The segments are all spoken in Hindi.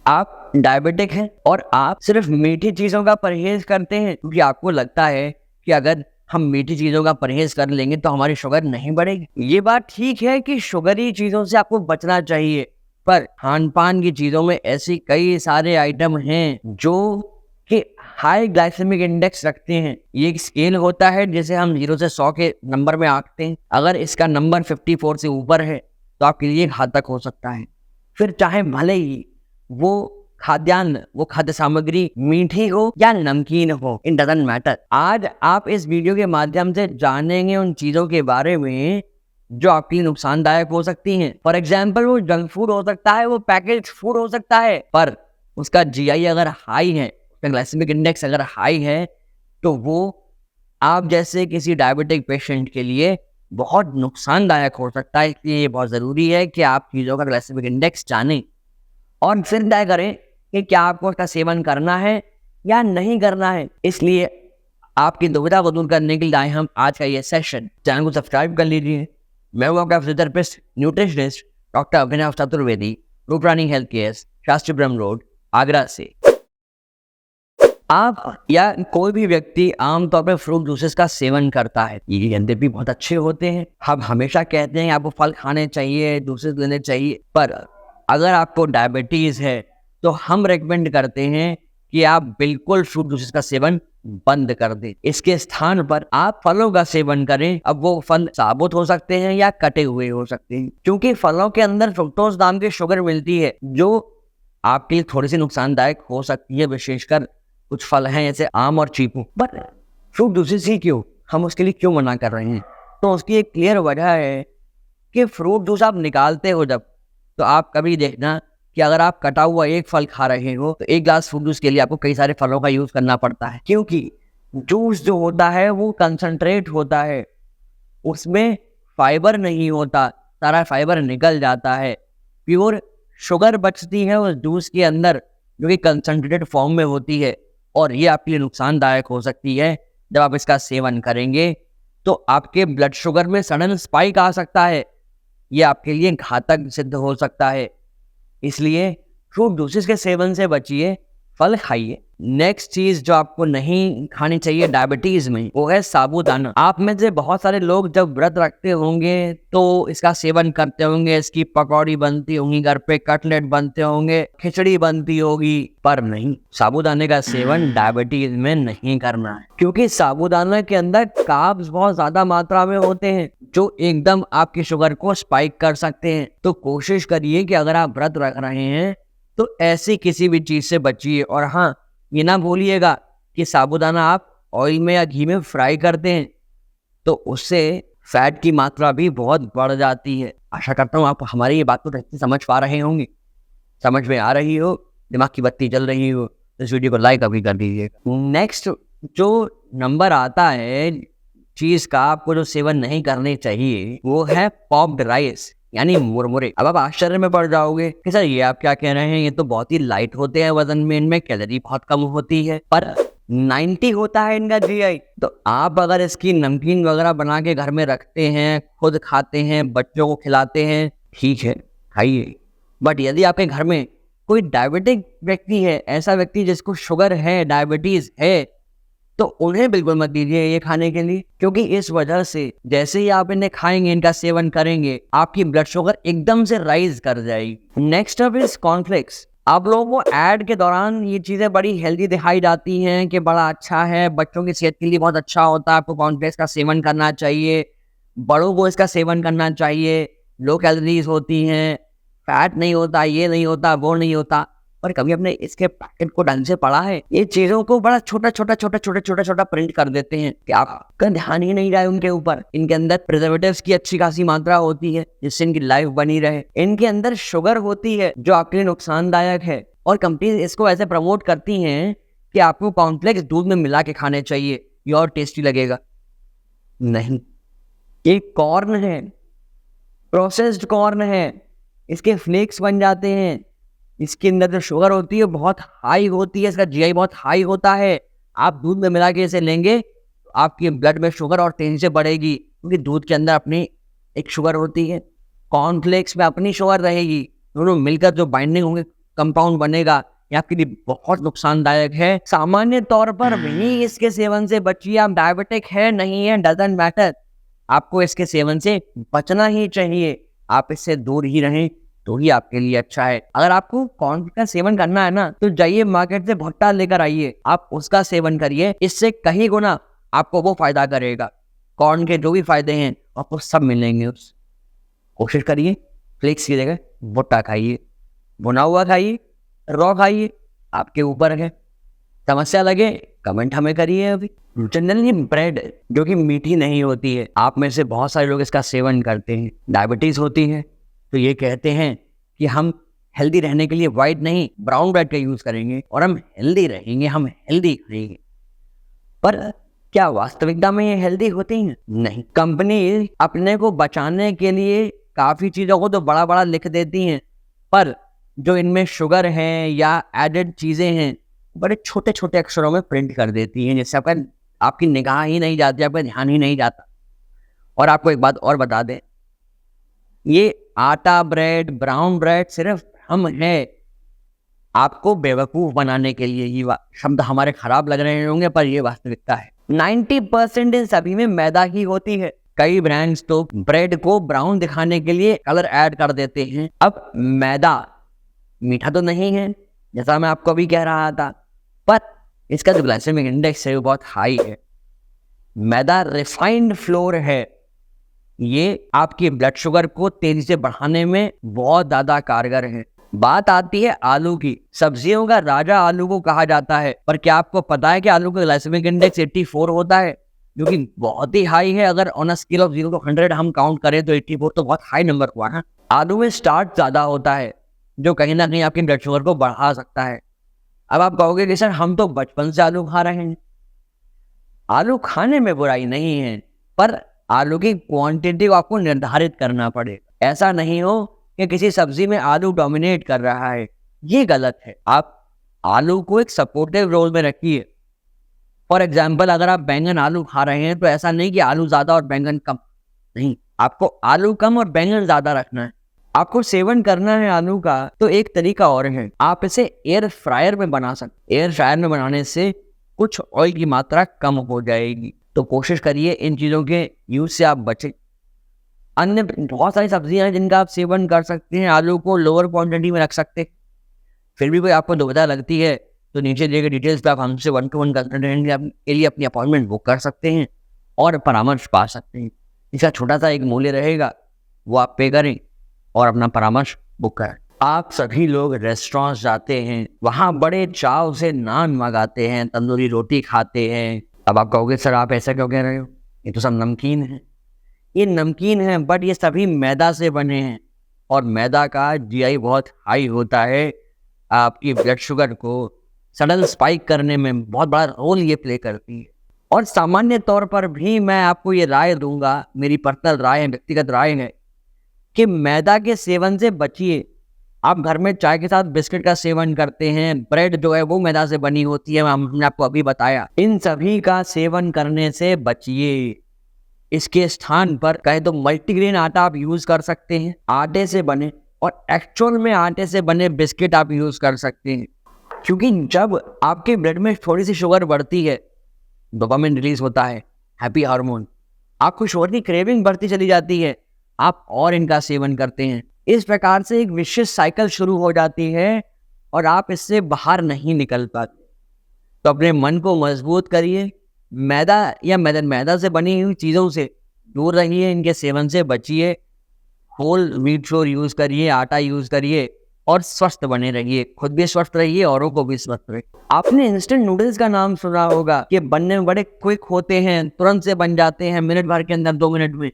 आप डायबिटिक हैं और आप सिर्फ मीठी चीजों का परहेज करते हैं क्योंकि आपको लगता है कि अगर हम मीठी चीजों का परहेज कर लेंगे तो हमारी शुगर नहीं बढ़ेगी। ये बात ठीक है कि शुगरी चीजों से आपको बचना चाहिए, पर खान पान की चीजों में ऐसी कई सारे आइटम हैं जो कि हाई ग्लाइसेमिक इंडेक्स रखते हैं। ये एक स्केल होता है जिसे हम 0 से 100 के नंबर में आंकते हैं। अगर इसका नंबर 54 से ऊपर है तो आपके लिए घातक हो सकता है। फिर चाहे भले ही वो खाद्यान्न, वो खाद्य सामग्री मीठी हो या नमकीन हो, इट डजंट मैटर। आज आप इस वीडियो के माध्यम से जानेंगे उन चीजों के बारे में जो आपके लिए नुकसानदायक हो सकती हैं। फॉर एग्जाम्पल, वो जंक फूड हो सकता है, वो पैकेज फूड हो सकता है, पर उसका जीआई अगर हाई है, उसका ग्लाइसेमिक इंडेक्स अगर हाई है, तो वो आप जैसे किसी डायबिटिक पेशेंट के लिए बहुत नुकसानदायक हो सकता है। इसलिए ये बहुत ज़रूरी है कि आप चीज़ों का ग्लाइसेमिक इंडेक्स जानें और फिर तय करें कि क्या आपको उसका सेवन करना है या नहीं करना है। इसलिए आपकी दुविधा को दूर करने के लिए आए हम आज का ये सेशन। चैनल को सब्सक्राइब कर लीजिए। मैं हूँ आपका फिजियोथेरेपिस्ट न्यूट्रिशनिस्ट डॉक्टर अभिनव चतुर्वेदी, रूपरानी हेल्थ केयर, शास्त्री ब्रह्म रोड, आगरा से। आप या कोई भी व्यक्ति आमतौर पर फ्रूट जूसेस का सेवन करता है। ये यद्यपि बहुत अच्छे होते हैं, हम हमेशा कहते हैं आपको फल खाने चाहिए, जूसेस लेने चाहिए, पर अगर आपको डायबिटीज है तो हम रेकमेंड करते हैं कि आप बिल्कुल फ्रूट जूसेस का सेवन बंद कर दें। इसके स्थान पर आप फलों का सेवन करें। अब वो फल साबुत हो सकते हैं या कटे हुए हो सकते हैं, क्योंकि फलों के अंदर फ्रुक्टोज नाम की शुगर मिलती है जो आपके लिए थोड़ी सी नुकसानदायक हो सकती है। विशेषकर कुछ फल हैं जैसे आम और चीकू। बट फ्रूट जूसेस ही क्यों, हम उसके लिए क्यों मना कर रहे हैं? तो उसकी एक क्लियर वजह है कि फ्रूट जूस आप निकालते हो जब, तो आप कभी देखना कि अगर आप कटा हुआ एक फल खा रहे हो तो एक ग्लास फ्रूट जूस के लिए आपको कई सारे फलों का यूज करना पड़ता है, क्योंकि जूस जो होता है वो कंसंट्रेट होता है, उसमें फाइबर नहीं होता, सारा फाइबर निकल जाता है, प्योर शुगर बचती है उस जूस के अंदर जो कि कंसंट्रेटेड फॉर्म में होती है। और ये आपके लिए नुकसानदायक हो सकती है। जब आप इसका सेवन करेंगे तो आपके ब्लड शुगर में सडन स्पाइक आ सकता है, ये आपके लिए घातक सिद्ध हो सकता है। इसलिए फ्रूट जूसेस के सेवन से बचिए, फल खाइए। नेक्स्ट चीज जो आपको नहीं खानी चाहिए डायबिटीज में, वो है साबूदाना। आप में से बहुत सारे लोग जब व्रत रखते होंगे तो इसका सेवन करते होंगे, इसकी पकौड़ी बनती होंगी, घर पे कटलेट बनते होंगे, खिचड़ी बनती होगी, पर नहीं, साबूदाने का सेवन डायबिटीज में नहीं करना है, क्योंकि साबूदाना के अंदर कार्ब्स बहुत ज्यादा मात्रा में होते हैं जो एकदम आपकी शुगर को स्पाइक कर सकते हैं। तो कोशिश करिए कि अगर आप व्रत रख रहे हैं तो ऐसी किसी भी चीज से बचिए। और हाँ, ये ना भूलिएगा कि साबूदाना आप ऑयल में या घी में फ्राई करते हैं तो उससे फैट की मात्रा भी बहुत बढ़ जाती है। आशा करता हूँ आप हमारी ये बात को अच्छे समझ पा रहे होंगे। समझ में आ रही हो, दिमाग की बत्ती जल रही हो तो इस वीडियो को लाइक अभी कर दीजिएगा। नेक्स्ट जो नंबर आता है चीज का आपको जो सेवन नहीं करने चाहिए, वो है पॉप्ड राइस यानी मुरमुरे। अब आप आश्चर्य में पड़ जाओगे कि सर ये आप क्या कह रहे हैं, ये तो बहुत ही लाइट होते हैं वजन में, इनमें कैलोरी बहुत कम होती है, पर 90 होता है इनका जीआई। तो आप अगर इसकी नमकीन वगैरह बना के घर में रखते हैं, खुद खाते हैं, बच्चों को खिलाते हैं, ठीक है खाइए। बट यदि आपके घर में कोई डायबिटिक व्यक्ति है, ऐसा व्यक्ति जिसको शुगर है, डायबिटीज है, तो उन्हें बिल्कुल मत दीजिए ये खाने के लिए, क्योंकि इस वजह से जैसे ही आप इन्हें खाएंगे, इनका सेवन करेंगे, आपकी ब्लड शुगर एकदम से राइज कर जाएगी। Next up is cornflakes. आप लोगों को ऐड के दौरान ये चीजें बड़ी हेल्दी दिखाई जाती हैं कि बड़ा अच्छा है, बच्चों की सेहत के लिए बहुत अच्छा होता है, आपको कॉर्नफ्लेक्स का सेवन करना चाहिए, बड़ों को इसका सेवन करना चाहिए, लो कैलोरीज होती हैं, फैट नहीं होता, ये नहीं होता, वो नहीं होता। पर कभी आपने इसके पैकेट को ढंग से पढ़ा है? ये चीजों को बड़ा छोटा छोटा प्रिंट कर देते हैं कि आपका ध्यान ही नहीं रहा है उनके ऊपर। इनके अंदर प्रिजर्वेटिव्स की अच्छी खासी मात्रा होती है जिससे इनकी लाइफ बनी रहे। इनके अंदर शुगर होती है जो आपके लिए नुकसानदायक है, और कंपनीज इसको ऐसे प्रमोट करती हैं कि आपको कॉर्नफ्लेक्स दूध में मिला के खाने चाहिए, ये और टेस्टी लगेगा। नहीं, ये कॉर्न है, प्रोसेस्ड कॉर्न है, इसके फ्लेक्स बन जाते हैं, इसके अंदर जो शुगर होती है बहुत हाई होती है, इसका जीआई बहुत हाई होता है। आप दूध में मिला के इसे लेंगे तो आपकी ब्लड में शुगर और तेजी से बढ़ेगी, क्योंकि दूध के अंदर अपनी एक शुगर होती है, कॉर्नफ्लेक्स में अपनी शुगर रहेगी, दोनों मिलकर जो बाइंडिंग होंगे कंपाउंड बनेगा, ये आपके लिए बहुत नुकसानदायक है। सामान्य तौर पर भी इसके सेवन से बचिए। आप डायबिटिक है नहीं है डजंट मैटर, आपको इसके सेवन से बचना ही चाहिए। आप इससे दूर ही रहें तो ही आपके लिए अच्छा है। अगर आपको कॉर्न का सेवन करना है ना, तो जाइए मार्केट से भुट्टा लेकर आइए, आप उसका सेवन करिए, इससे कहीं गुना आपको वो फायदा करेगा। कॉर्न के जो भी फायदे हैं आपको सब मिलेंगे। उस कोशिश करिए फ्लेक्स की जगह भुट्टा खाइए, भुना हुआ खाइए, रॉ खाइए, आपके ऊपर है। समस्या लगे कमेंट हमें करिए। अभी जनरली ब्रेड जो कि मीठी नहीं होती है, आप में से बहुत सारे लोग इसका सेवन करते हैं, डायबिटीज होती है, तो ये कहते हैं कि हम हेल्दी रहने के लिए वाइट नहीं ब्राउन ब्रेड का यूज करेंगे और हम हेल्दी रहेंगे, हम हेल्दी खाएंगे। पर क्या वास्तविकता में ये हेल्दी होती हैं? नहीं। कंपनी अपने को बचाने के लिए काफी चीजों को तो बड़ा बड़ा लिख देती हैं, पर जो इनमें शुगर है या एडेड चीजें हैं बड़े छोटे छोटे अक्षरों में प्रिंट कर देती हैं, जिससे आपकी निगाह ही नहीं जाती, आपका ध्यान ही नहीं जाता। और आपको एक बात और बता दें, ये आटा ब्रेड ब्राउन ब्रेड सिर्फ हम है आपको बेवकूफ बनाने के लिए। ये शब्द हमारे खराब लग रहे होंगे पर ये वास्तविकता है। 90% इन सभी में मैदा ही होती है। कई ब्रांड्स तो ब्रेड को ब्राउन दिखाने के लिए कलर ऐड कर देते हैं। अब मैदा मीठा तो नहीं है जैसा मैं आपको अभी कह रहा था, पर इसका जो ग्लाइसेमिक इंडेक्स है वो बहुत हाई है। मैदा रिफाइंड फ्लोर है, ये आपकी ब्लड शुगर को तेजी से बढ़ाने में बहुत ज्यादा कारगर है। बात आती है आलू की। सब्जियों का राजा आलू को कहा जाता है, पर क्या आपको पता है कि आलू का ग्लाइसेमिक इंडेक्स 84 होता है, जो कि बहुत ही हाई है। अगर on a scale of 0 to 100 हम काउंट करें तो 84 तो बहुत हाई नंबर हुआ ना। आलू में स्टार्च ज्यादा होता है, जो कहीं ना कहीं आपकी ब्लड शुगर को बढ़ा सकता है। अब आप कहोगे कि सर हम तो बचपन से आलू खा रहे हैं। आलू खाने में बुराई नहीं है, पर आलू की क्वांटिटी को आपको निर्धारित करना पड़ेगा। ऐसा नहीं हो कि किसी सब्जी में आलू डोमिनेट कर रहा है, ये गलत है। आप आलू को एक सपोर्टिव रोल में रखिए। फॉर एग्जाम्पल, अगर आप बैंगन आलू खा रहे हैं तो ऐसा नहीं कि आलू ज्यादा और बैंगन कम, नहीं, आपको आलू कम और बैंगन ज्यादा रखना है। आपको सेवन करना है आलू का तो एक तरीका और है, आप इसे एयर फ्रायर में बना सकते। एयर फ्रायर में बनाने से कुछ ऑयल की मात्रा कम हो जाएगी। तो कोशिश करिए इन चीज़ों के यूज से आप बचें। अन्य बहुत सारी सब्जियां हैं जिनका आप सेवन कर सकते हैं। आलू को लोअर क्वांटिटी में रख सकते हैं। फिर भी कोई आपको दुविधा लगती है तो नीचे दिए गए डिटेल्स पे आप हमसे 1-to-1 कंसल्टेंट के लिए अपनी अपॉइंटमेंट बुक कर सकते हैं और परामर्श पा सकते हैं। इसका छोटा सा एक मूल्य रहेगा, वो आप पे करें और अपना परामर्श बुक करें। आप सभी लोग रेस्टोरेंट्स जाते हैं, वहाँ बड़े चाव से नान मंगाते हैं, तंदूरी रोटी खाते हैं। अब आप कहोगे सर आप ऐसा क्यों कह रहे हो, ये तो सब नमकीन है। ये नमकीन है बट ये सभी मैदा से बने हैं और मैदा का जीआई बहुत हाई होता है। आपकी ब्लड शुगर को सडन स्पाइक करने में बहुत बड़ा रोल ये प्ले करती है। और सामान्य तौर पर भी मैं आपको ये राय दूंगा, मेरी पर्सनल राय है, व्यक्तिगत राय है, कि मैदा के सेवन से बचिए। आप घर में चाय के साथ बिस्किट का सेवन करते हैं, ब्रेड जो है वो मैदा से बनी होती है, हमने आपको अभी बताया। इन सभी का सेवन करने से बचिए। इसके स्थान पर कहे तो मल्टीग्रेन आटा आप यूज कर सकते हैं, आटे से बने और एक्चुअल में आटे से बने बिस्किट आप यूज कर सकते हैं। क्योंकि जब आपके ब्लड में थोड़ी सी शुगर बढ़ती है, डोपामिन रिलीज होता है, हैप्पी हार्मोन, आपको शुगर की क्रेविंग बढ़ती चली जाती है, आप और इनका सेवन करते हैं। इस प्रकार से एक विशेष साइकिल शुरू हो जाती है और आप इससे बाहर नहीं निकल पाते। तो अपने मन को मजबूत करिए, मैदा या मैदा से बनी हुई चीज़ों से दूर रहिए, इनके सेवन से बचिए, होल व्हीट फ्लोर यूज़ करिए, आटा यूज़ करिए और स्वस्थ बने रहिए। खुद भी स्वस्थ रहिए, औरों को भी स्वस्थ रहिए। आपने इंस्टेंट नूडल्स का नाम सुना होगा कि बनने में बड़े क्विक होते हैं, तुरंत से बन जाते हैं, मिनट भर के अंदर, 2 मिनट में।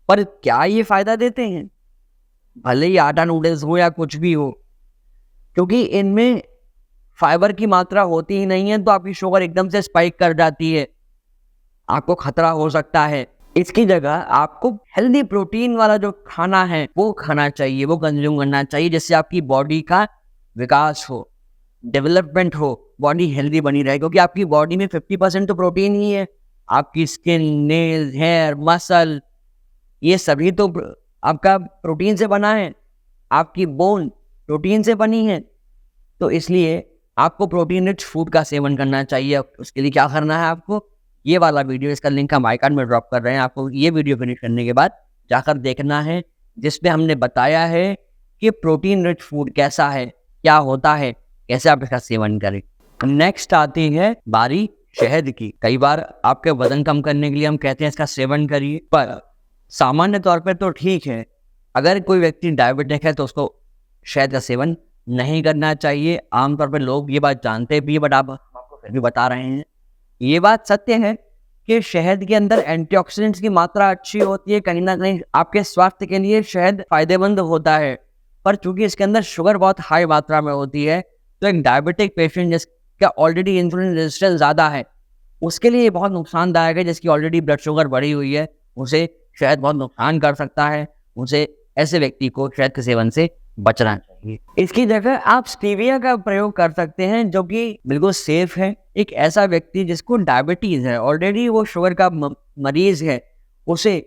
पर क्या ये फायदा देते हैं? भले ही आटा नूडल्स हो या कुछ भी हो, क्योंकि इनमें फाइबर की मात्रा होती ही नहीं है, तो आपकी शुगर एकदम से स्पाइक कर जाती है, आपको खतरा हो सकता है। इसकी जगह आपको हेल्दी प्रोटीन वाला जो खाना है वो खाना चाहिए, वो कंज्यूम करना चाहिए, जिससे आपकी बॉडी का विकास हो, डेवलपमेंट हो, बॉडी हेल्दी बनी रहे। क्योंकि आपकी बॉडी में 50% तो प्रोटीन ही है। आपकी स्किन, नेल्स, हेयर, मसल, ये सभी तो आपका प्रोटीन से बना है। आपकी बोन प्रोटीन से बनी है। तो इसलिए आपको प्रोटीन रिच फूड का सेवन करना चाहिए। उसके लिए क्या करना है आपको, ये वाला वीडियो, इसका लिंक हम आई कार्ड में ड्रॉप कर रहे हैं, आपको ये वीडियो फिनिश करने के बाद जाकर देखना है, जिसमें हमने बताया है कि प्रोटीन रिच फूड कैसा है, क्या होता है, कैसे आप इसका सेवन करें। नेक्स्ट आती है बारी शहद की। कई बार आपके वजन कम करने के लिए हम कहते हैं इसका सेवन करिए, पर सामान्य तौर पर तो ठीक है, अगर कोई व्यक्ति डायबिटिक है तो उसको शहद का सेवन नहीं करना चाहिए। आमतौर पर लोग ये बात जानते भी, बट आपको फिर भी बता रहे हैं। ये बात सत्य है कि शहद के अंदर एंटीऑक्सीडेंट्स की मात्रा अच्छी होती है, कहीं ना कहीं आपके स्वास्थ्य के लिए शहद फायदेमंद होता है, पर चूंकि इसके अंदर शुगर बहुत हाई मात्रा में होती है, तो एक डायबिटिक पेशेंट जिसका ऑलरेडी इंसुलिन रेजिस्टेंस ज़्यादा है, उसके लिए बहुत नुकसानदायक है। जिसकी ऑलरेडी ब्लड शुगर बढ़ी हुई है, उसे शहद बहुत नुकसान कर सकता है। उसे ऐसे व्यक्ति को शहद के सेवन से बचना चाहिए। इसकी जगह आप स्टीविया का प्रयोग कर सकते हैं, जो कि बिल्कुल सेफ है। एक ऐसा व्यक्ति जिसको डायबिटीज है, ऑलरेडी वो शुगर का मरीज है, उसे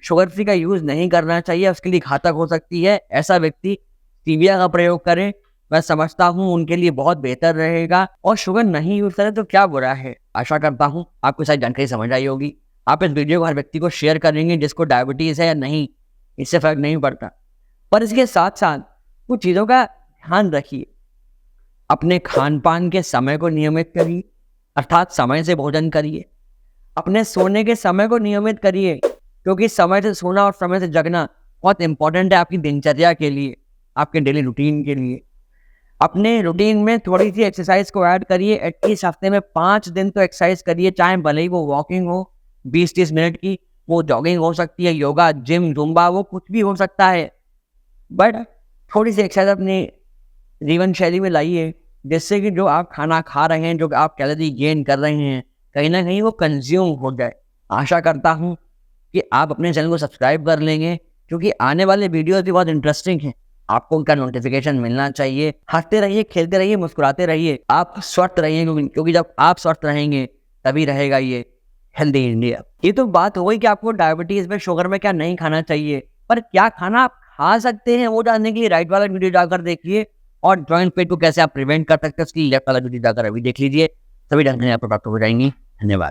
शुगर फ्री का यूज नहीं करना चाहिए, उसके लिए घातक हो सकती है। ऐसा व्यक्ति स्टीविया का प्रयोग करे, मैं समझता हूँ उनके लिए बहुत बेहतर रहेगा। और शुगर नहीं यूज करे तो क्या बुरा है। आशा करता हूँ आपको सारी जानकारी समझ आई होगी। आप इस वीडियो को हर व्यक्ति को शेयर करेंगे जिसको डायबिटीज है या नहीं, इससे फर्क नहीं पड़ता, पर इसके साथ साथ कुछ चीज़ों का ध्यान रखिए। अपने खान पान के समय को नियमित करिए, अर्थात समय से भोजन करिए। अपने सोने के समय को नियमित करिए, क्योंकि समय से सोना और समय से जगना बहुत इंपॉर्टेंट है आपकी दिनचर्या के लिए, आपके डेली रूटीन के लिए। अपने रूटीन में थोड़ी सी एक्सरसाइज को ऐड करिए। एटलीस्ट हफ्ते में 5 दिन तो एक्सरसाइज करिए, चाहे भले ही वो वॉकिंग हो 20-30 मिनट की, वो जॉगिंग हो सकती है, योगा, जिम, जुम्बा, वो कुछ भी हो सकता है, बट थोड़ी सी एक्सरसाइज अपनी जीवन शैली में लाइए, जिससे कि जो आप खाना खा रहे हैं, जो आप कैलोरी गेन कर रहे हैं, कहीं ना कहीं वो कंज्यूम हो जाए। आशा करता हूँ कि आप अपने चैनल को सब्सक्राइब कर लेंगे, क्योंकि आने वाले वीडियोस भी बहुत इंटरेस्टिंग हैं। आपको उनका नोटिफिकेशन मिलना चाहिए। हंसते रहिए, खेलते रहिए, मुस्कुराते रहिए, आप स्वस्थ रहिए, क्योंकि जब आप स्वस्थ रहेंगे तभी रहेगा ये हेल्दी इंडिया। ये तो बात हो गई कि आपको डायबिटीज में, शुगर में क्या नहीं खाना चाहिए, पर क्या खाना आप खा सकते हैं वो जानने के लिए राइट वाला वीडियो जाकर देखिए, और जॉइंट पेट को कैसे आप प्रिवेंट कर सकते हैं उसकी लेफ्ट वाला वीडियो जाकर अभी देख लीजिए। सभी जानकारी आपको प्राप्त हो जाएंगी। धन्यवाद।